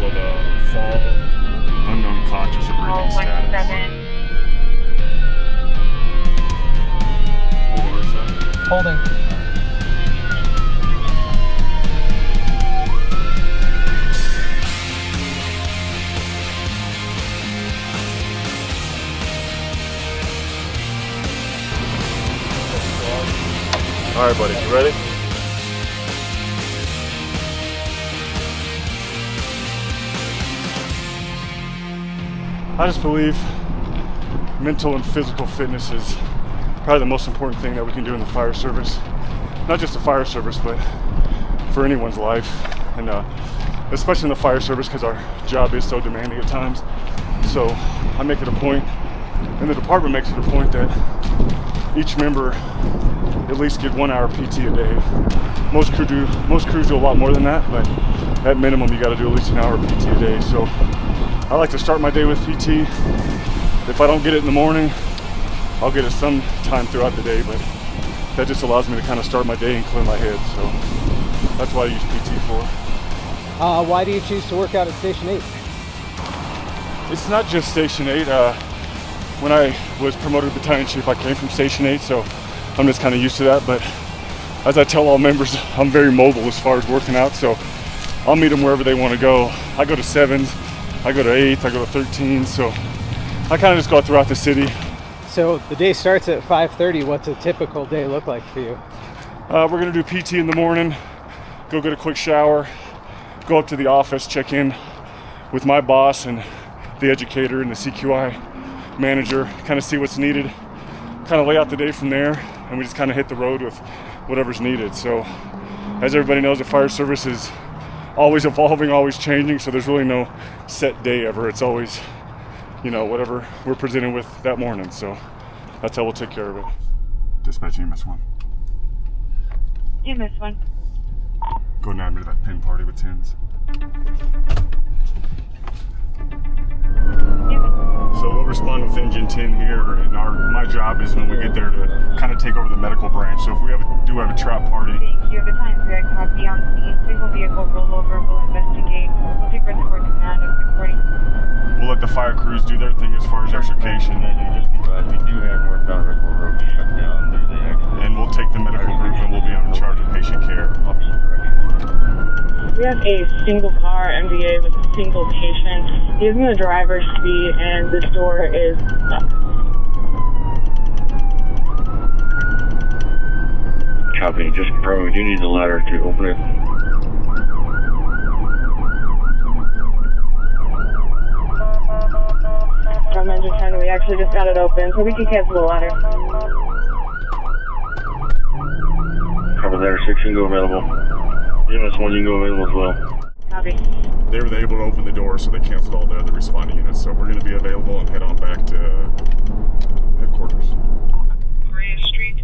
follow the fall, unknown conscious, or breathing status. Holding. All right, buddy, you ready? I just believe mental and physical fitness is probably the most important thing that we can do in the fire service. Not just the fire service, but for anyone's life. And especially in the fire service, because our job is so demanding at times. So I make it a point, and the department makes it a point, that each member at least get 1 hour PT a day. Most crews do a lot more than that, but at minimum you got to do at least an hour PT a day. So I like to start my day with PT. If I don't get it in the morning, I'll get it some time throughout the day, but that just allows me to kind of start my day and clear my head. So that's what I use PT for. Why do you choose to work out at Station 8? It's not just Station 8. When I was promoted to Battalion Chief, I came from Station 8, so I'm just kind of used to that. But as I tell all members, I'm very mobile as far as working out, so I'll meet them wherever they want to go. I go to 7s, I go to 8s, I go to 13s, so I kind of just go throughout the city. So the day starts at 5:30. What's a typical day look like for you? We're going to do PT in the morning, go get a quick shower, go up to the office, check in with my boss and the educator and the CQI manager, kind of see what's needed, kind of lay out the day from there, and we just kind of hit the road with whatever's needed. So as everybody knows, the fire service is always evolving, always changing, so there's really no set day ever. It's always, you know, whatever we're presented with that morning. So that's how we'll take care of it. Dispatch EMS 1. EMS 1. Go down to that pin party with tins. So we'll respond with Engine 10 here, and my job is when we get there to kind of take over the medical branch. So if we do have a trap party. Thank you. Battalion Chief, copy on scene. Single vehicle rollover. We'll investigate. We'll take reservoir command of reporting. We'll let the fire crews do their thing as far as extrication. We do have northbound Redwood Road shut down. There's the exit. And we'll take the medical group, and we'll be in charge of patient care. We have a single car MVA with a single patient. Give me the driver's seat, and this door is stuck. Copy. Just confirm we do need the ladder to open it. From Engine 10, we actually just got it open, so we can cancel the ladder. Cover ladder 6 can go available. EMS 1 you can go available as well. Copy. They were able to open the door, so they canceled all the other responding units. So we're going to be available and head on back to headquarters. Maria Street.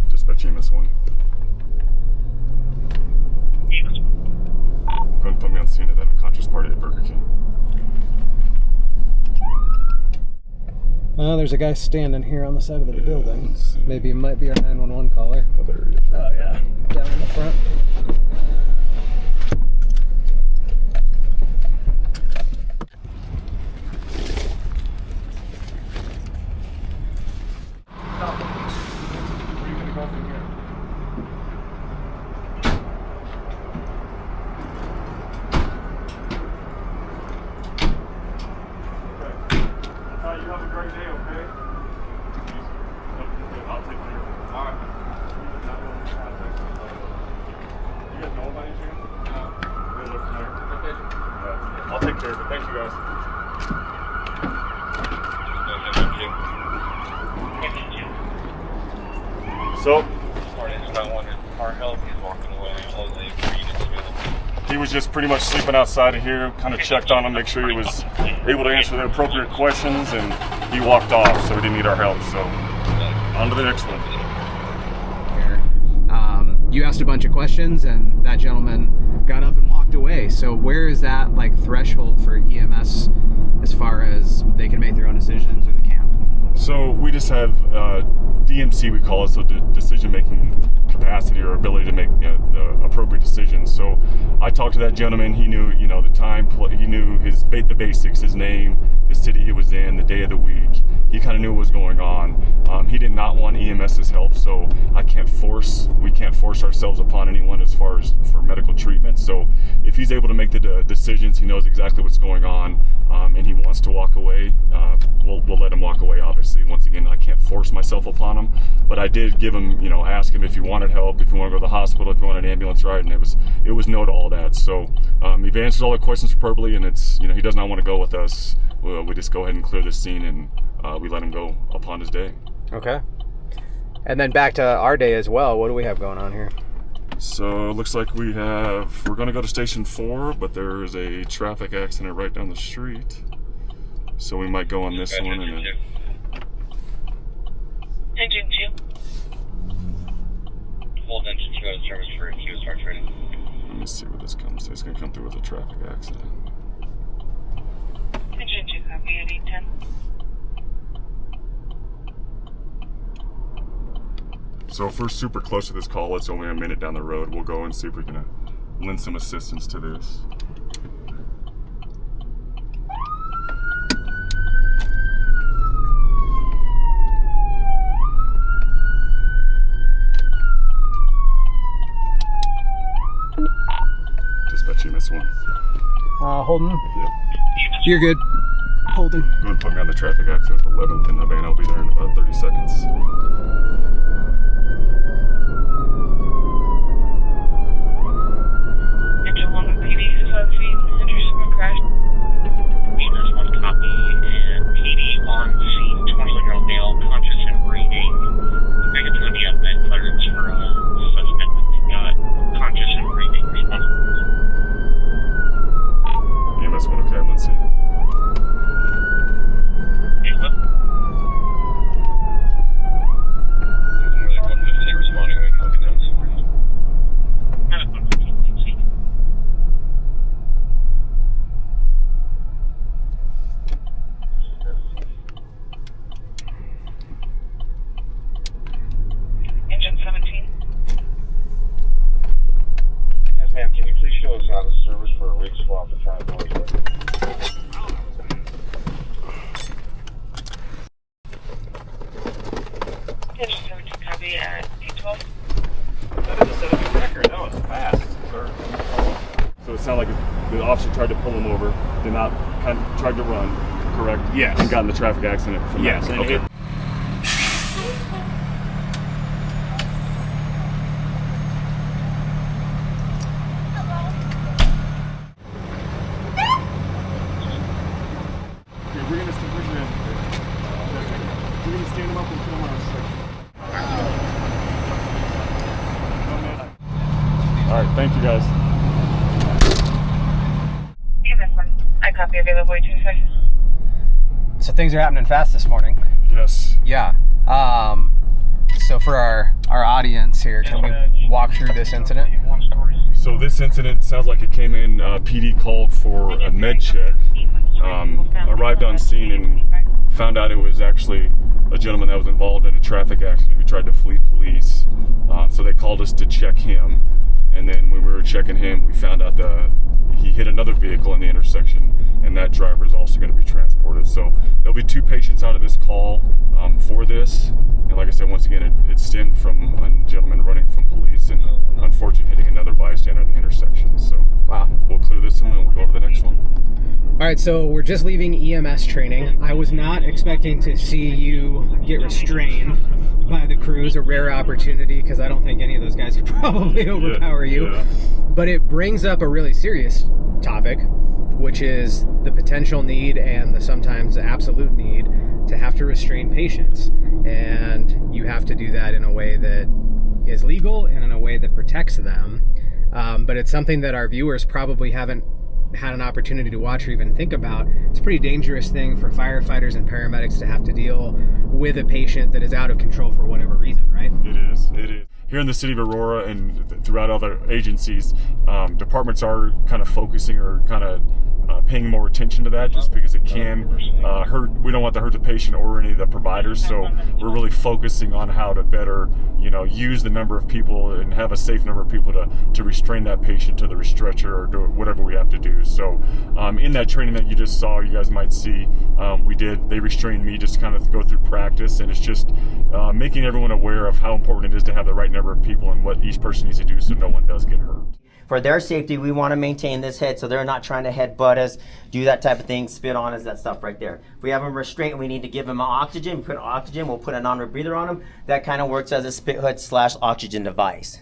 Dispatch EMS 1. EMS 1. Go and put me on scene of that unconscious party at Burger King. There's a guy standing here on the side of the building. Maybe it might be our 911 caller. Oh, there he is. Oh yeah, down in the front. Where are you going to go from here? You have a great day, okay? I'll take care of it. All right. You guys know about anything? No. We'll look from there. Okay. I'll take care of it. Thank you, guys. So, Our help is walking away. All the units available. he was just pretty much sleeping outside of here, kind of checked on him, make sure he was able to answer the appropriate questions, and he walked off, so he didn't need our help. So, on to the next one. You asked a bunch of questions, and that gentleman got up and walked away. So where is that like threshold for EMS as far as they can make their own decisions, or they can't? So we just have DMC, we call it, so decision-making capacity or ability to make the appropriate decisions. So I talked to that gentleman. He knew, the time, he knew the basics, his name, the city he was in, the day of the week. He kind of knew what was going on. He did not want EMS's help, so we can't force ourselves upon anyone as far as for medical treatment. So if he's able to make the decisions, he knows exactly what's going on, and he wants to walk away, we'll let him walk away, obviously. Once again, I can't force myself upon him, but I did give him, ask him if he wanted help, if he wanted to go to the hospital, if he wanted an ambulance ride, and it was no to all that. So you've answered all the questions appropriately, and it's, he does not want to go with us. We just go ahead and clear the scene, and we let him go upon his day. Okay. And then back to our day as well. What do we have going on here? So it looks like we're going to go to Station 4, but there is a traffic accident right down the street. So we might go on this one. And Engine 2. Hold Engine 2 out of service for QSR training. Let me see what this comes to. It's going to come through as a traffic accident. Engine 2, copy at 810. So if we're super close to this call, it's only a minute down the road. We'll go and see if we can lend some assistance to this. Dispatch EMS 1. Holden. Yep. You're good. Holden. Go ahead and put me on the traffic accident 11th in Havana. I'll be there in about 30 seconds. Engine 1 PD is on scene. Rollover Crash. EMS 1 copy, and PD on scene, 21-year-old male, conscious and breathing. Make it to the med clearance for a suspect that they've got conscious and breathing. EMS 1, okay, I'm on scene. Engine 17. Yes, ma'am. Can you please show us out of service for a rig swap to try and go into it? Engine 17, copy at 812. That is a set of new record. That was fast, sir. So it sounded like the officer tried to pull him over, did not, tried to run, correct? Yes. And got in the traffic accident from Yes, that. and Okay. it- Okay, we're gonna stand him up and put him on a stretcher. All right, thank you guys. EMS 1. I copy available 2 seconds. So things are happening fast this morning. Yes. Yeah. So for our audience here, can we walk through this incident? So this incident sounds like it came in, PD called for a med check. Arrived on scene and found out it was actually a gentleman that was involved in a traffic accident who tried to flee police. So they called us to check him. And then when we were checking him, we found out that he hit another vehicle in the intersection, and that driver is also going to be transported. So there'll be 2 patients out of this call for this. And like I said, once again, it stemmed from a gentleman running from police and unfortunately hitting another bystander in the intersection. So Wow. we'll clear this one and we'll go to the next one. All right, so we're just leaving EMS training. I was not expecting to see you get restrained by the crews, a rare opportunity, because I don't think any of those guys could probably overpower you. Yeah. But it brings up a really serious topic, which is the potential need and the sometimes absolute need to have to restrain patients. And you have to do that in a way that is legal and in a way that protects them. But it's something that our viewers probably haven't had an opportunity to watch or even think about. It's a pretty dangerous thing for firefighters and paramedics to have to deal with a patient that is out of control for whatever reason, right? It is. Here in the City of Aurora and throughout other agencies, departments are kind of focusing or kind of paying more attention to that, just because it can hurt. We don't want to hurt the patient or any of the providers, so we're really focusing on how to better, use the number of people and have a safe number of people to restrain that patient to the stretcher or do whatever we have to do. So in that training that you just saw, you guys might see, they restrained me just to kind of go through practice, and it's just making everyone aware of how important it is to have the right number of people and what each person needs to do so no one does get hurt. For their safety, we want to maintain this head so they're not trying to headbutt us, do that type of thing, spit on us, that stuff right there. If we have them restrained, we need to give them oxygen. We put oxygen, we'll put a non-rebreather on them. That kind of works as a spit hood / oxygen device.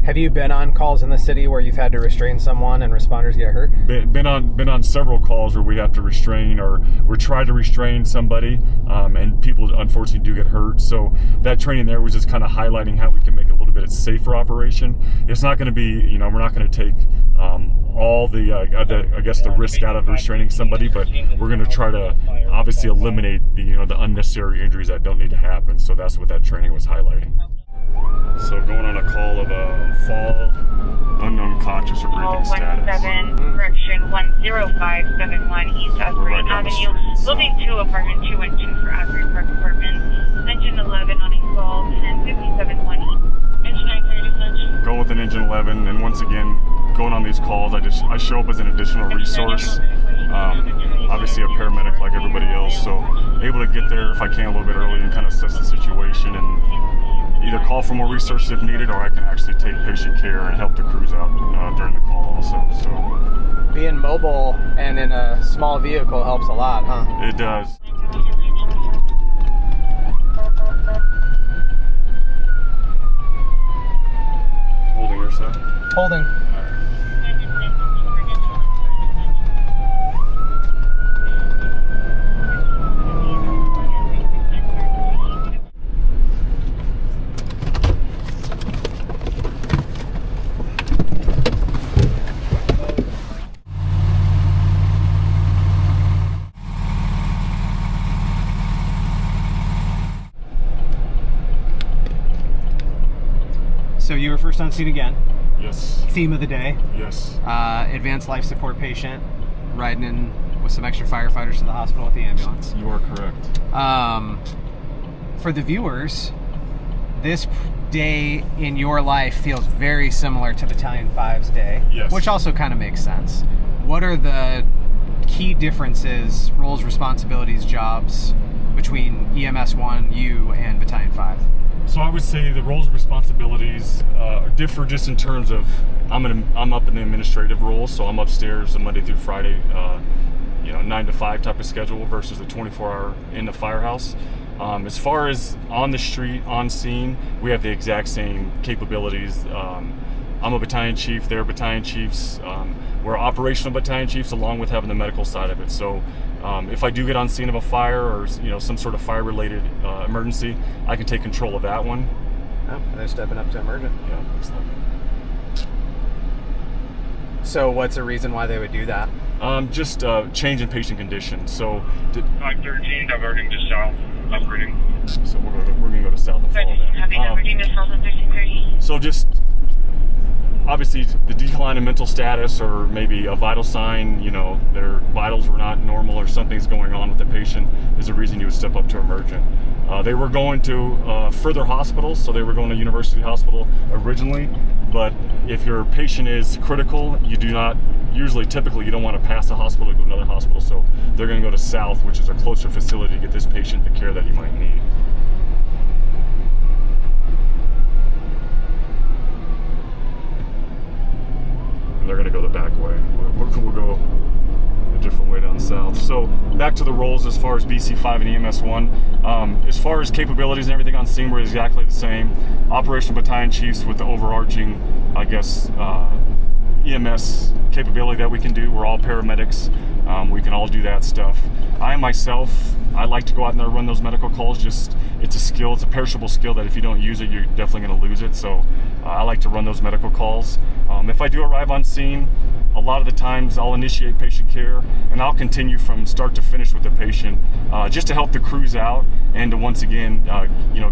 Have you been on calls in the city where you've had to restrain someone and responders get hurt? Been on several calls where we have to restrain or we try to restrain somebody, and people unfortunately do get hurt. So that training there was just kind of highlighting how we can make it a little bit safer operation. It's not going to be, we're not going to take all the risk out of restraining somebody, but we're going to try to obviously eliminate the unnecessary injuries that don't need to happen. So that's what that training was highlighting. So going on a call of a fall, unknown conscious or breathing status. 17, correction 10571 East Asbury Avenue. Building 2, apartment 212 for Asbury Park Apartments. Engine 11 on a call, 10571 Engine 9 clear dispatch. Go with an engine 11, and once again, going on these calls, I show up as an additional resource. Obviously a paramedic like everybody else, so able to get there if I can a little bit early and kind of assess the situation and either call for more resources if needed, or I can actually take patient care and help the crews out during the call also. So being mobile and in a small vehicle helps a lot, huh? It does. Holding your side? Holding. So you were first on scene again. Yes. Theme of the day. Yes. Advanced life support patient, riding in with some extra firefighters to the hospital with the ambulance. You are correct. For the viewers, this day in your life feels very similar to Battalion 5's day. Yes. Which also kind of makes sense. What are the key differences, roles, responsibilities, jobs between EMS 1, you, and Battalion 5? So I would say the roles and responsibilities differ just in terms of I'm up in the administrative role, so I'm upstairs Monday through Friday, 9 to 5 type of schedule versus the 24-hour in the firehouse. As far as on the street, on scene, we have the exact same capabilities. I'm a battalion chief, they're battalion chiefs. We're operational battalion chiefs along with having the medical side of it. So if I do get on scene of a fire or some sort of fire-related emergency, I can take control of that one. Oh, they're stepping up to emergent. Yeah, looks like it. So what's the reason why they would do that? Just change in patient condition. So 513 diverting to south, upgrading. So we're going to go to south and follow them. So just obviously the decline in mental status or maybe a vital sign, their vitals were not normal or something's going on with the patient is a reason you would step up to emergent. They were going to further hospitals, so they were going to University Hospital originally, but if your patient is critical, you do not, typically you don't want to pass the hospital to go to another hospital, so they're going to go to South, which is a closer facility to get this patient the care that he might need. And they're going to go the back way. We'll go a different way down south. So back to the roles as far as BC5 and EMS 1. As far as capabilities and everything on scene, we're exactly the same. Operational battalion chiefs with the overarching, EMS capability that we can do. We're all paramedics. We can all do that stuff. I like to go out and run those medical calls. It's a skill, it's a perishable skill that if you don't use it, you're definitely going to lose it. So I like to run those medical calls. If I do arrive on scene, a lot of the times I'll initiate patient care and I'll continue from start to finish with the patient, just to help the crews out and to once again,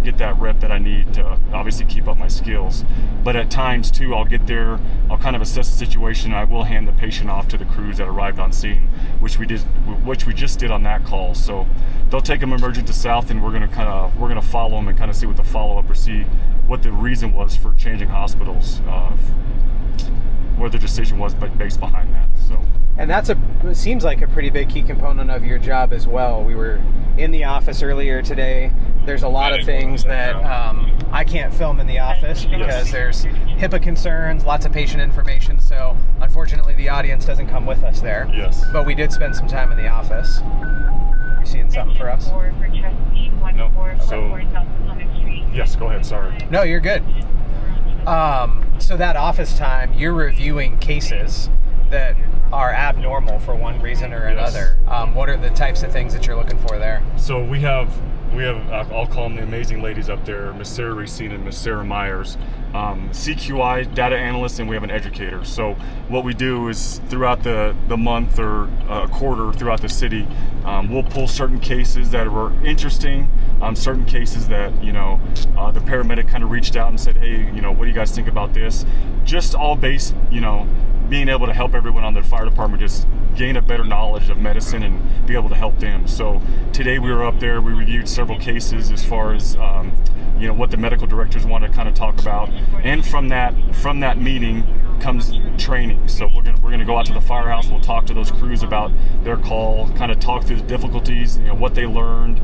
get that rep that I need to obviously keep up my skills. But at times too, I'll get there, I'll kind of assess the situation, and I will hand the patient off to the crews that arrived on scene, which we just did on that call. So they'll take them emergent to south, and we're gonna follow them and kind of see what the follow-up or see what the reason was for changing hospitals, where the decision was based behind that. So. And it seems like a pretty big key component of your job as well. We were in the office earlier today. There's a lot of things that I can't film in the office because there's HIPAA concerns, lots of patient information. So unfortunately, the audience doesn't come with us there. Yes. But we did spend some time in the office. You seeing something for us? No. So, yes, go ahead. Sorry. No, you're good. So that office time, you're reviewing cases that are abnormal for one reason or another. What are the types of things that you're looking for there? So we have I'll call them the amazing ladies up there, Miss Sarah Racine and Miss Sarah Myers, CQI data analysts, and we have an educator. So what we do is throughout the month or quarter throughout the city, we'll pull certain cases that were interesting, certain cases that the paramedic kind of reached out and said, hey, what do you guys think about this? Just all based, being able to help everyone on the fire department just gain a better knowledge of medicine and be able to help them. So today we were up there, we reviewed several cases as far as what the medical directors want to kind of talk about, and from that meeting comes training. So we're gonna go out to the firehouse, we'll talk to those crews about their call, kind of talk through the difficulties, what they learned,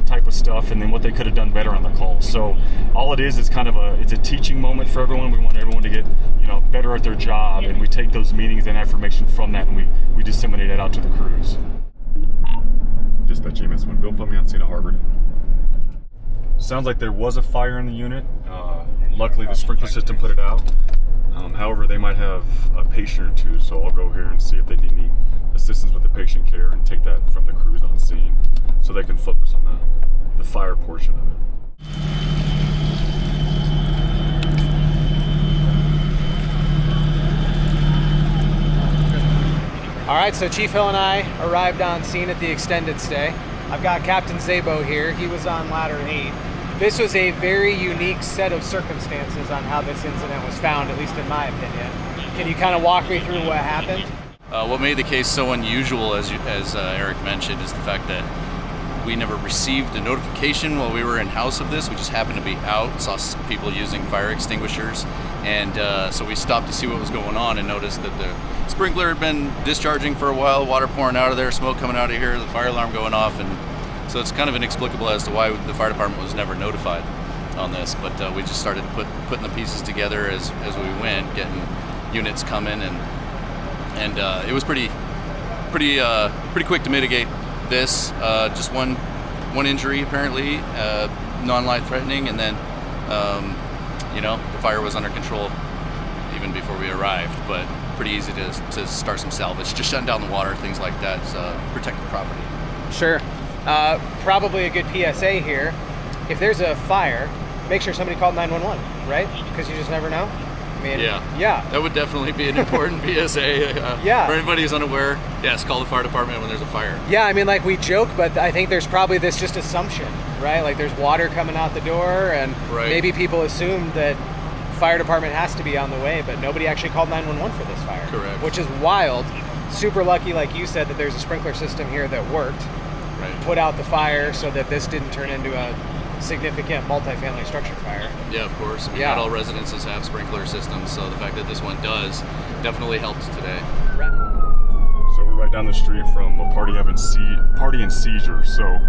type of stuff, and then what they could have done better on the call. So all it is kind of it's a teaching moment for everyone. We want everyone to get better at their job, and we take those meetings and information from that, and we disseminate it out to the crews. Dispatch EMS 1, go put me on scene of Harvard. Sounds like there was a fire in the unit. Luckily the sprinkler system put it out. However, they might have a patient or two, so I'll go here and see if they need any assistance with the patient care and take that from the crews on scene so they can focus on the fire portion of it. All right, so Chief Hill and I arrived on scene at the extended stay. I've got Captain Zabo here. He was on ladder 8. This was a very unique set of circumstances on how this incident was found, at least in my opinion. Can you kind of walk me through what happened? What made the case so unusual, as Eric mentioned, is the fact that we never received a notification while we were in house of this. We just happened to be out, saw people using fire extinguishers, and so we stopped to see what was going on and noticed that the sprinkler had been discharging for a while, water pouring out of there, smoke coming out of here, the fire alarm going off, and so it's kind of inexplicable as to why the fire department was never notified on this. But we just started putting the pieces together as we went, getting units coming, and it was pretty quick to mitigate this. Just one injury apparently, non-life threatening, and then the fire was under control even before we arrived. But pretty easy to start some salvage, just shutting down the water, things like that, protecting property. Sure. Probably a good PSA here. If there's a fire, make sure somebody called 911, right? Because you just never know. I mean, yeah. That would definitely be an important PSA. For anybody who's unaware, yes, call the fire department when there's a fire. Yeah, I mean, like we joke, but I think there's probably this just assumption, right? Like there's water coming out the door, and maybe people assumed that fire department has to be on the way, but nobody actually called 911 for this fire. Correct. Which is wild. Super lucky, like you said, that there's a sprinkler system here that worked. Put out the fire so that this didn't turn into a significant multifamily structure fire. Yeah, of course. I mean, not all residences have sprinkler systems, so the fact that this one does definitely helps today. So we're right down the street from a party and Seizure. So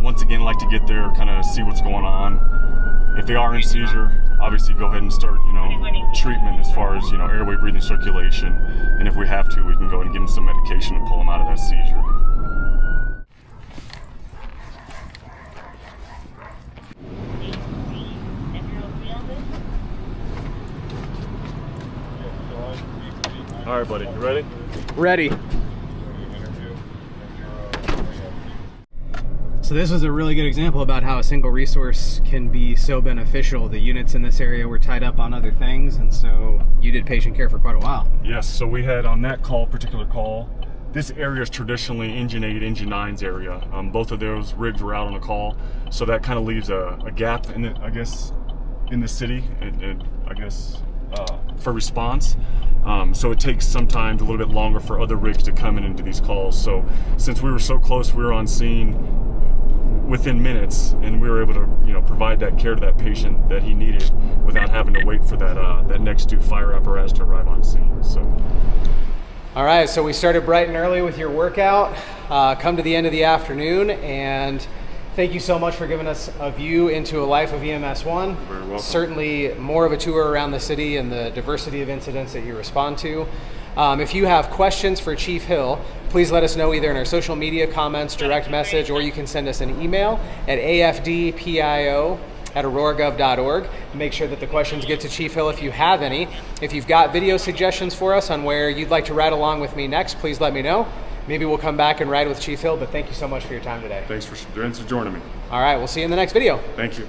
once again, like to get there, kind of see what's going on. If they are in seizure, obviously go ahead and start, treatment as far as, airway, breathing, circulation. And if we have to, we can go ahead and give them some medication and pull them out of that seizure. All right, buddy, you ready? Ready. So this was a really good example about how a single resource can be so beneficial. The units in this area were tied up on other things, and so you did patient care for quite a while. Yes, so we had on that particular call, this area is traditionally Engine 8, Engine 9's area. Both of those rigs were out on a call, so that kind of leaves a gap in it, I guess, in the city, for response. So it takes sometimes a little bit longer for other rigs to come in into these calls. So since we were so close, we were on scene within minutes, and we were able to, provide that care to that patient that he needed without having to wait for that next to fire apparatus to arrive on scene. So. All right, so we started bright and early with your workout, come to the end of the afternoon, and thank you so much for giving us a view into a life of EMS 1. You're very welcome. Certainly more of a tour around the city and the diversity of incidents that you respond to. If you have questions for Chief Hill, please let us know either in our social media comments, direct message, or you can send us an email at afdpio@auroragov.org. Make sure that the questions get to Chief Hill if you have any. If you've got video suggestions for us on where you'd like to ride along with me next, please let me know. Maybe we'll come back and ride with Chief Hill, but thanks you so much for your time today. Thanks for joining me. All right, we'll see you in the next video. Thank you.